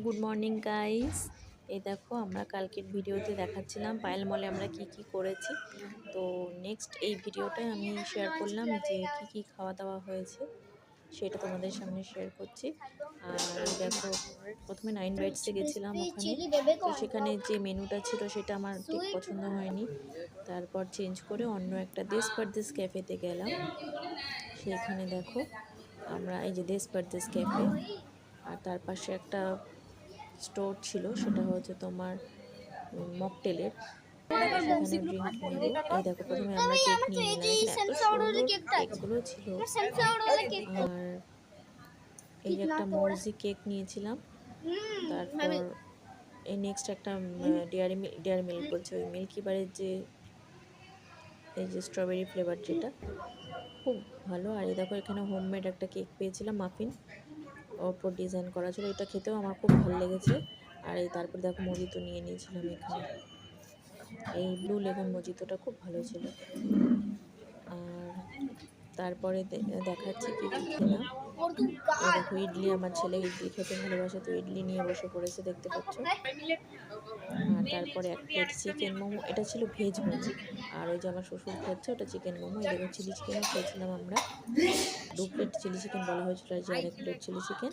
Good morning guys. এই দেখো আমরা কালকের ভিডিওতে দেখাচ্ছিলাম পায়েল মলে আমরা কি কি করেছি। তো নেক্সট এই ভিডিওটায় আমি শেয়ার করলাম যে কি কি খাওয়া দাওয়া হয়েছে সেটা তোমাদের সামনে শেয়ার করছি। আর এই দেখো প্রথমে 9 বাইটসে গেছিলাম ওখানে, তো সেখানে যে মেনুটা ছিল সেটা আমার ঠিক পছন্দ হয়নি। তারপর চেঞ্জ করে অন্য একটা দেশ পরদেশ ক্যাফেতে গেলাম। সেখানে দেখো আমরা এই যে দেশ পরদেশ ক্যাফে, আর তার পাশে একটা স্টোর ছিল, সেটা হচ্ছে তোমার মকটেলের। সেখানে ড্রিঙ্ক নেব। এই দেখো প্রথমে আমরা কেক নিয়ে নিলাম, এখানে এত সুন্দর কেকগুলো ছিল। আর এই যে একটা মৌজি কেক নিয়েছিলাম। তারপর এই নেক্সট একটা ডেয়ারি মিল্ক বলছে, ওই মিল্কি বারের যে এই যে স্ট্রবেরি ফ্লেভার, যেটা খুব ভালো। আর এই দেখো এখানে হোমমেড একটা কেক পেয়েছিলাম, মাফিন ওপর ডিজাইন করা ছিল, এটা খেতেও আমার খুব ভালো লেগেছে। আর এই তারপর দেখো মজিতো নিয়ে নিয়েছিলাম এখানে, এই ব্লু লেমন মজিতোটা খুব ভালো ছিল। আর তারপরে দেখাচ্ছি কি কি খেলাম। এই দেখো ইডলি, আমার ছেলে ইডলি খেতে ভালোবাসে, তো ইডলি নিয়ে বসে পড়েছে, দেখতে পাচ্ছ। আর তারপরে এক প্লেট চিকেন মোমো, এটা ছিল ভেজ মোমো। আর ওই যে আমার শ্বশুর খাচ্ছে ওটা চিকেন মোমো। এই দেখো চিলি চিকেনও খেয়েছিলাম আমরা, 2 প্লেট চিলি চিকেন বলা হয়েছিল, আর যে আরেক প্লেট চিলি চিকেন।